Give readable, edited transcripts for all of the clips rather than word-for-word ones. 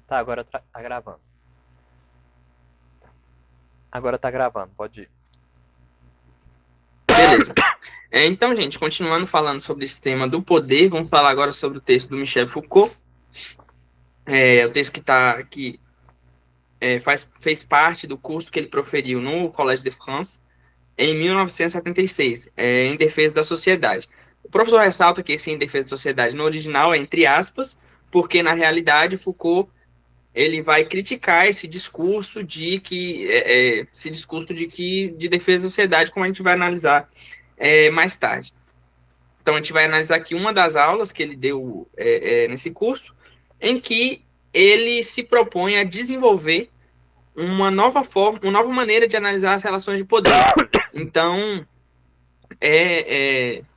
Tá, agora tá gravando. Agora tá gravando, pode ir. Beleza. Então, gente, continuando falando sobre esse tema do poder, vamos falar agora sobre o texto do Michel Foucault. O texto fez parte do curso que ele proferiu no Collège de France em 1976, em defesa da sociedade. O professor ressalta que esse em defesa da sociedade no original é entre aspas, porque na realidade Foucault ele vai criticar esse discurso de defesa da sociedade, como a gente vai analisar mais tarde. Então, a gente vai analisar aqui uma das aulas que ele deu nesse curso, em que ele se propõe a desenvolver uma nova forma, uma nova maneira de analisar as relações de poder. Então,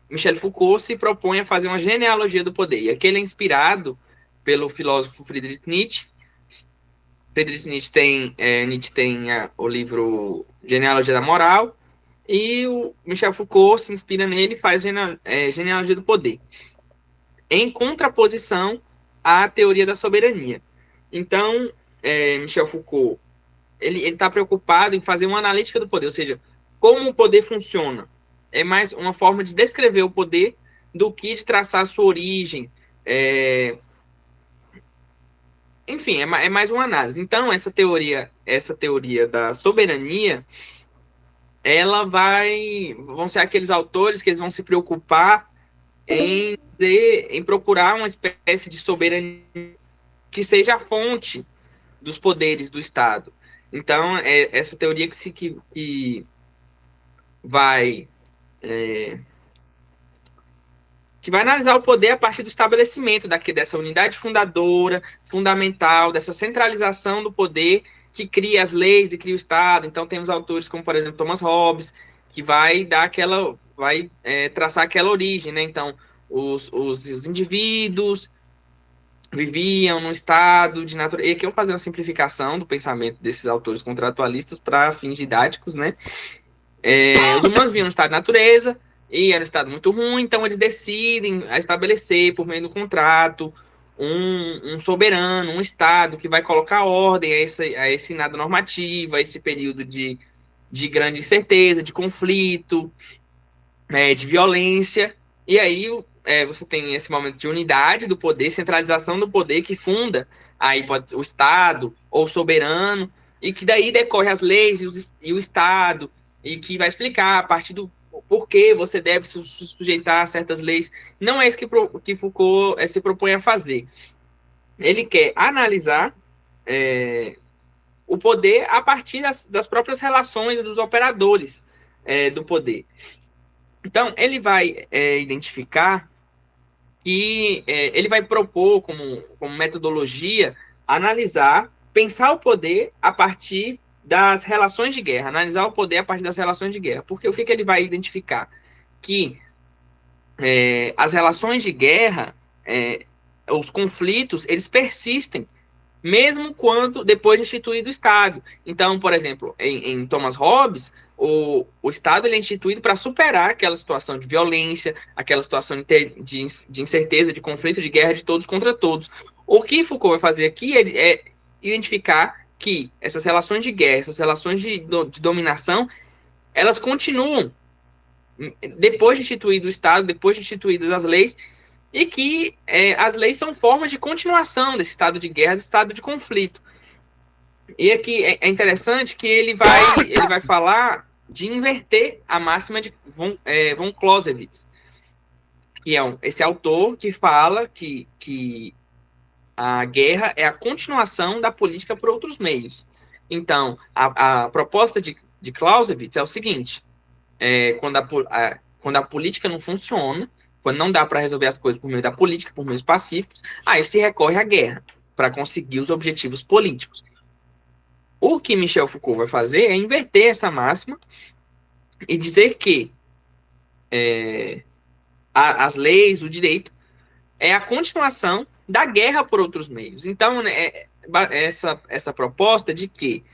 Michel Foucault se propõe a fazer uma genealogia do poder. E aqui ele é inspirado pelo filósofo Friedrich Nietzsche. Nietzsche tem o livro Genealogia da Moral, e o Michel Foucault se inspira nele e faz genealogia do poder, em contraposição à teoria da soberania. Então, Michel Foucault ele está preocupado em fazer uma analítica do poder, ou seja, como o poder funciona. É mais uma forma de descrever o poder do que de traçar a sua origem. Enfim, é mais uma análise. Então, essa teoria da soberania, vão ser aqueles autores que eles vão se preocupar em procurar uma espécie de soberania que seja a fonte dos poderes do Estado. Então, é essa teoria que vai é, que vai analisar o poder a partir do estabelecimento dessa unidade fundadora, fundamental, dessa centralização do poder que cria as leis e cria o Estado. Então, temos autores como, por exemplo, Thomas Hobbes, que vai traçar aquela origem, né? Então, os indivíduos viviam num estado de natureza. E aqui eu vou fazer uma simplificação do pensamento desses autores contratualistas para fins didáticos, né? Os humanos viviam no estado de natureza e era um estado muito ruim, então eles decidem estabelecer, por meio do contrato, um soberano, um estado que vai colocar ordem a esse nada normativo, a esse período de grande incerteza, de conflito, de violência. E aí você tem esse momento de unidade do poder, centralização do poder que funda aí pode ser o Estado ou o soberano, e que daí decorre as leis e o Estado, e que vai explicar a partir do porquê você deve se sujeitar a certas leis. Não é isso que Foucault se propõe a fazer. Ele quer analisar o poder a partir das próprias relações dos operadores do poder. Então, ele vai identificar que ele vai propor como metodologia analisar, pensar o poder a partir das relações de guerra, analisar o poder a partir das relações de guerra. Porque o que ele vai identificar? Que as relações de guerra, os conflitos, eles persistem mesmo quando depois de instituído o Estado. Então, por exemplo, em Thomas Hobbes, o Estado ele é instituído para superar aquela situação de violência, aquela situação de incerteza, de conflito, de guerra de todos contra todos. O que Foucault vai fazer aqui é identificar que essas relações de guerra, essas relações de dominação, elas continuam depois de instituído o Estado, depois de instituídas as leis, e que as leis são formas de continuação desse estado de guerra, desse estado de conflito. E aqui interessante que ele vai falar de inverter a máxima de von Clausewitz, que é esse autor que fala que a guerra é a continuação da política por outros meios. Então, a proposta de Clausewitz é o seguinte: quando a política não funciona, quando não dá para resolver as coisas por meio da política, por meios pacíficos, aí se recorre à guerra para conseguir os objetivos políticos. O que Michel Foucault vai fazer é inverter essa máxima e dizer que as leis, o direito, é a continuação da guerra por outros meios. Então, né, essa proposta de que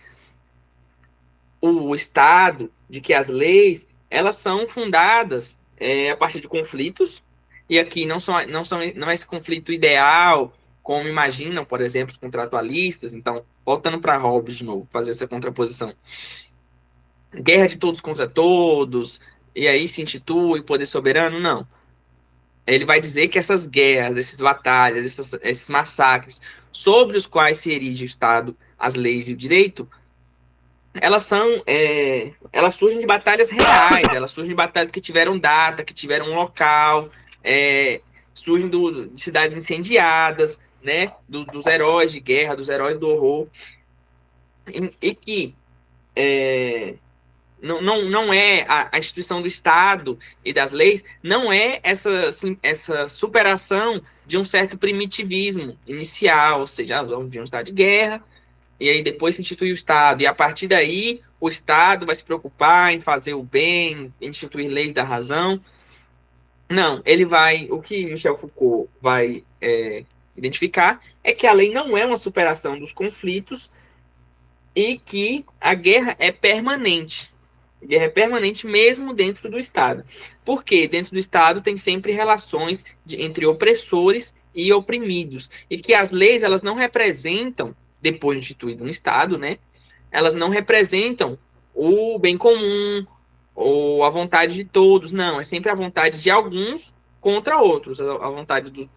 o Estado, de que as leis, elas são fundadas a partir de conflitos, e aqui não é esse conflito ideal, como imaginam, por exemplo, os contratualistas. Então, voltando para Hobbes de novo, fazer essa contraposição. Guerra de todos contra todos, e aí se institui poder soberano? Não. Ele vai dizer que essas guerras, essas batalhas, esses massacres sobre os quais se erige o Estado, as leis e o direito, elas surgem de batalhas reais, elas surgem de batalhas que tiveram data, que tiveram um local, surgem de cidades incendiadas, né, dos heróis de guerra, dos heróis do horror, e que não é a instituição do Estado e das leis, não é essa superação de um certo primitivismo inicial, ou seja, vamos vir um estado de guerra, e aí depois se institui o Estado, e a partir daí o Estado vai se preocupar em fazer o bem, em instituir leis da razão. Não, o que Michel Foucault vai identificar é que a lei não é uma superação dos conflitos e que a guerra é permanente. A guerra é permanente mesmo dentro do Estado. Porque dentro do Estado tem sempre relações entre opressores e oprimidos. E que as leis, elas não representam, depois de instituído um Estado, né? Elas não representam o bem comum ou a vontade de todos. Não, é sempre a vontade de alguns contra outros. A vontade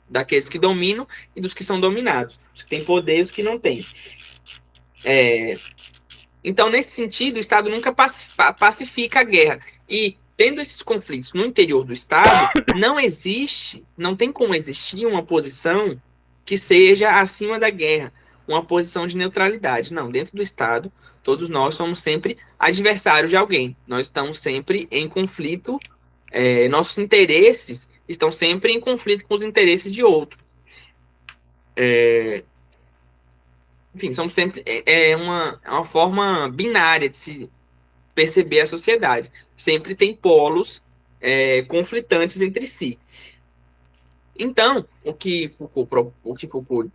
daqueles que dominam e dos que são dominados. Os que têm poder e os que não têm. Então, nesse sentido, o Estado nunca pacifica a guerra. E, tendo esses conflitos no interior do Estado, não tem como existir uma posição que seja acima da guerra, uma posição de neutralidade. Não, dentro do Estado, todos nós somos sempre adversários de alguém. Nós estamos sempre em conflito, nossos interesses estão sempre em conflito com os interesses de outro. Enfim, são sempre uma forma binária de se perceber a sociedade. Sempre tem polos conflitantes entre si. Então, o que Foucault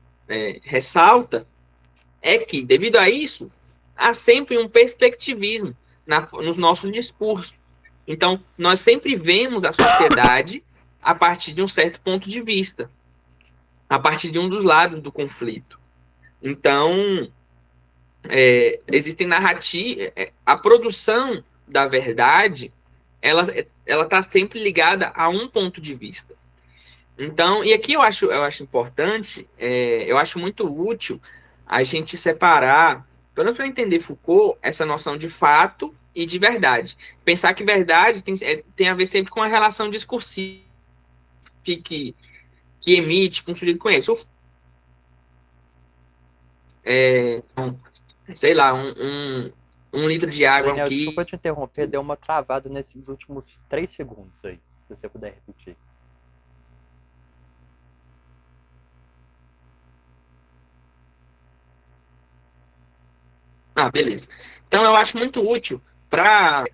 ressalta é que, devido a isso, há sempre um perspectivismo nos nossos discursos. Então, nós sempre vemos a sociedade a partir de um certo ponto de vista, a partir de um dos lados do conflito. Então, existem narrativas, a produção da verdade, ela está sempre ligada a um ponto de vista. Então, e aqui eu acho importante, eu acho muito útil a gente separar, pelo menos para entender Foucault, essa noção de fato e de verdade. Pensar que verdade tem a ver sempre com a relação discursiva que emite com o sujeito que conhece. Sei lá, um litro de água Daniel, aqui. desculpa te interromper, deu uma travada nesses últimos 3 segundos aí, se você puder repetir. Ah, beleza. Então eu acho muito útil para.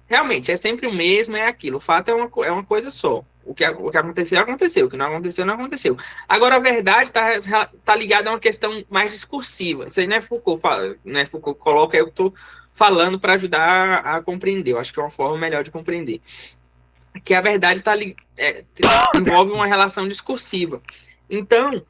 Realmente, é sempre o mesmo, é aquilo. O fato é uma coisa só. O que aconteceu, aconteceu. O que não aconteceu, não aconteceu. Agora, a verdade tá ligada a uma questão mais discursiva. Isso aí não é Foucault, não é Foucault que coloca, eu estou falando para ajudar a compreender. Eu acho que é uma forma melhor de compreender. Que a verdade envolve uma relação discursiva. Então,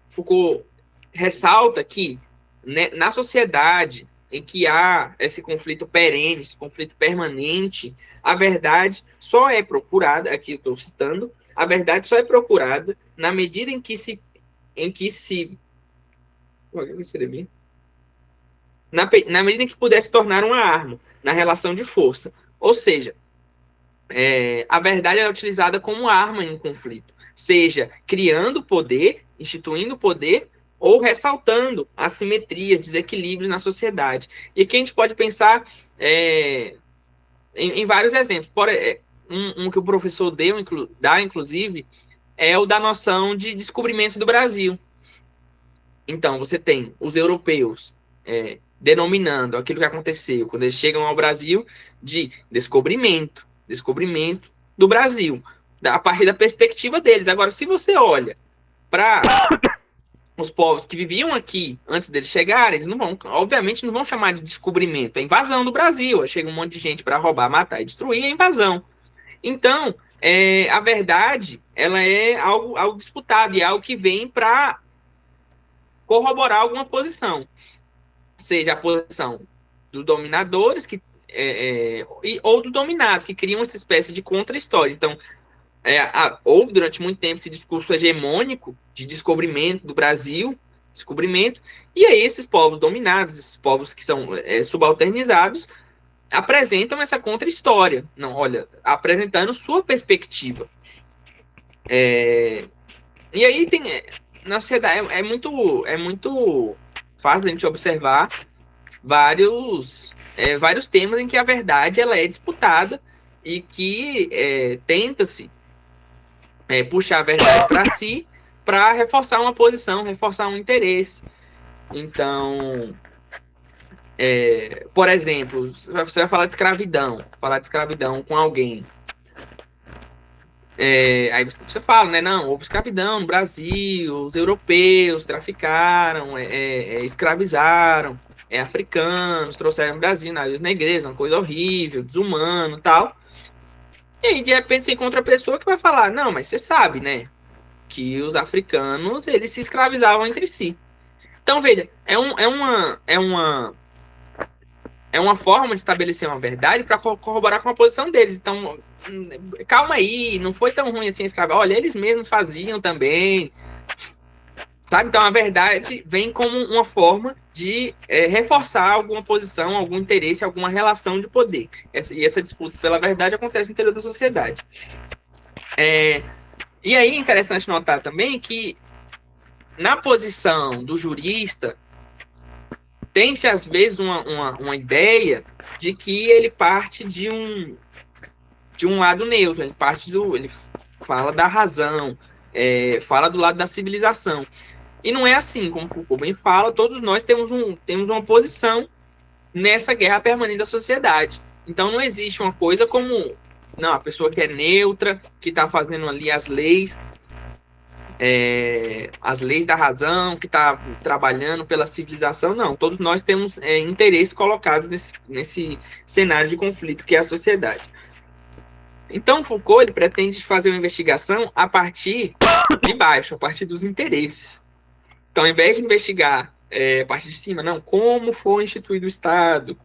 Foucault ressalta que, né, na sociedade em que há esse conflito perene, esse conflito permanente, a verdade só é procurada, aqui eu estou citando, a verdade só é procurada na medida em que se na medida em que pudesse tornar uma arma na relação de força. Ou seja, a verdade é utilizada como arma em um conflito, seja criando poder, instituindo poder, ou ressaltando assimetrias, desequilíbrios na sociedade. E aqui a gente pode pensar em vários exemplos. Um que o professor dá, inclusive, é o da noção de descobrimento do Brasil. Então, você tem os europeus denominando aquilo que aconteceu quando eles chegam ao Brasil de descobrimento do Brasil, a partir da perspectiva deles. Agora, se você olha para os povos que viviam aqui antes deles chegarem, eles obviamente não vão chamar de descobrimento, é invasão do Brasil. Chega um monte de gente para roubar, matar e destruir, é invasão. Então, a verdade, ela é algo disputado, e é algo que vem para corroborar alguma posição, seja a posição dos dominadores ou dos dominados, que criam essa espécie de contra-história. Então, houve durante muito tempo esse discurso hegemônico de descobrimento do Brasil, descobrimento, e aí esses povos dominados, esses povos que são subalternizados, apresentam essa contra-história, não, olha, apresentando sua perspectiva. E aí na sociedade é muito fácil a gente observar vários temas em que a verdade ela é disputada e que tenta-se puxar a verdade para si para reforçar uma posição, reforçar um interesse. Então, por exemplo, você vai falar de escravidão com alguém. Aí você fala, né? Não, houve escravidão no Brasil, os europeus traficaram, escravizaram, africanos, trouxeram no Brasil, navios negreiros, uma coisa horrível, desumano e tal. E aí, de repente, você encontra a pessoa que vai falar, não, mas você sabe, né? Que os africanos, eles se escravizavam entre si. Então, veja, é uma forma de estabelecer uma verdade para corroborar com a posição deles. Então, calma aí, não foi tão ruim assim escravar. Olha, eles mesmos faziam também. Sabe? Então, a verdade vem como uma forma de reforçar alguma posição, algum interesse, alguma relação de poder. E essa disputa pela verdade acontece no interior da sociedade. E aí é interessante notar também que na posição do jurista tem-se às vezes uma ideia de que ele parte de um lado neutro, ele fala da razão, fala do lado da civilização. E não é assim, como Foucault bem fala, todos nós temos uma posição nessa guerra permanente da sociedade. Então não existe uma coisa como não, a pessoa que é neutra, que está fazendo ali as leis da razão, que está trabalhando pela civilização. Não, todos nós temos interesse colocado nesse cenário de conflito que é a sociedade. Então, Foucault ele pretende fazer uma investigação a partir de baixo, a partir dos interesses. Então, ao invés de investigar a partir de cima, não, como foi instituído o Estado,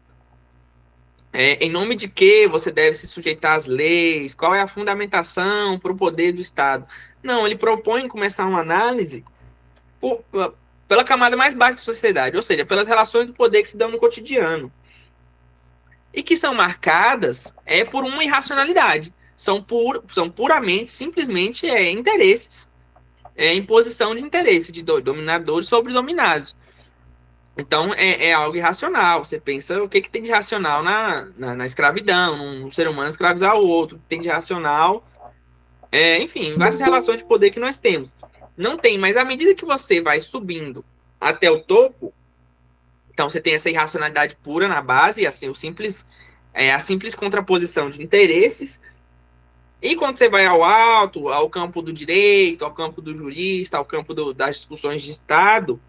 em nome de que você deve se sujeitar às leis, qual é a fundamentação para o poder do Estado. Não, ele propõe começar uma análise pela camada mais baixa da sociedade, ou seja, pelas relações do poder que se dão no cotidiano. E que são marcadas por uma irracionalidade. São puramente, simplesmente interesses, imposição de interesse de dominadores sobre dominados. Então, é algo irracional. Você pensa o que tem de racional na escravidão, num ser humano escravizar o outro, o que tem de racional, enfim, várias relações de poder que nós temos. Não tem, mas à medida que você vai subindo até o topo, então você tem essa irracionalidade pura na base, assim, a simples contraposição de interesses. E quando você vai ao alto, ao campo do direito, ao campo do jurista, ao campo das discussões de Estado,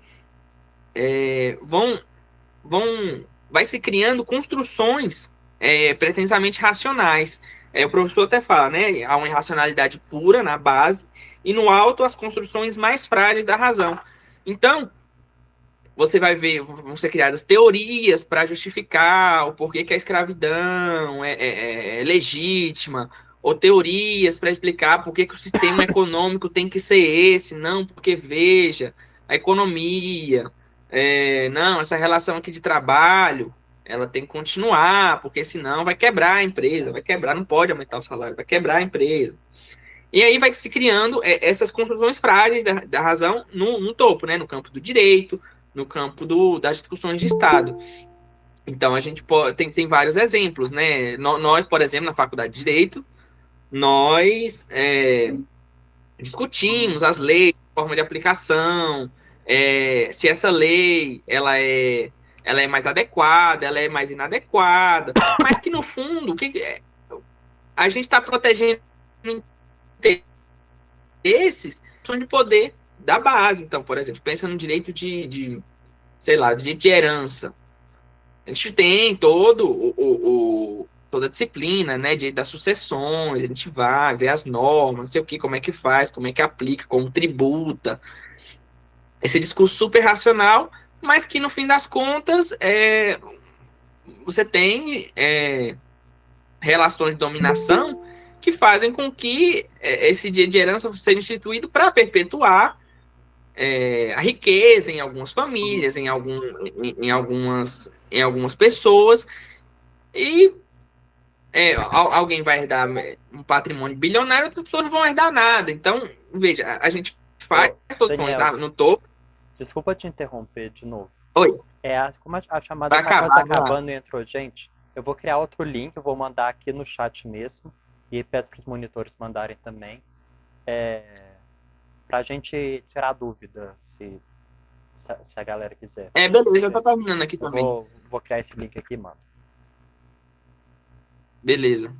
vai se criando construções pretensamente racionais. O professor até fala, né? Há uma irracionalidade pura na base e no alto as construções mais frágeis da razão. Então, você vai ver, vão ser criadas teorias para justificar o porquê que a escravidão é legítima, ou teorias para explicar por que o sistema econômico tem que ser esse, não, porque veja, a economia, não, essa relação aqui de trabalho, ela tem que continuar, porque senão vai quebrar a empresa, vai quebrar, não pode aumentar o salário, vai quebrar a empresa. E aí vai se criando essas construções frágeis da razão no topo, né, no campo do direito, no campo das discussões de Estado. Então, a gente tem vários exemplos, né? Nós, por exemplo, na Faculdade de Direito, nós discutimos as leis, forma de aplicação, se essa lei ela é mais adequada, ela é mais inadequada, mas que, no fundo, a gente está protegendo interesses de poder da base. Então, por exemplo, pensa no direito sei lá, direito de herança. A gente tem toda a disciplina, né, das sucessões, a gente vai ver as normas, não sei o que, como é que faz, como é que aplica, como tributa. Esse discurso super racional, mas que no fim das contas você tem relações de dominação que fazem com que esse dia de herança seja instituído para perpetuar a riqueza em algumas famílias, em algumas pessoas, e alguém vai herdar um patrimônio bilionário, outras pessoas não vão herdar nada. Então, veja, a gente faz Ô, todos Daniel, no topo. desculpa te interromper de novo. Oi, Como a chamada vai tá quase acabar, vai lá. acabando e entrou gente, eu vou criar outro link, eu vou mandar aqui no chat mesmo, e peço para os monitores mandarem também, para a gente tirar dúvida, se a galera quiser. Beleza, já tá terminando aqui Eu também. vou criar esse link aqui, mano. Beleza.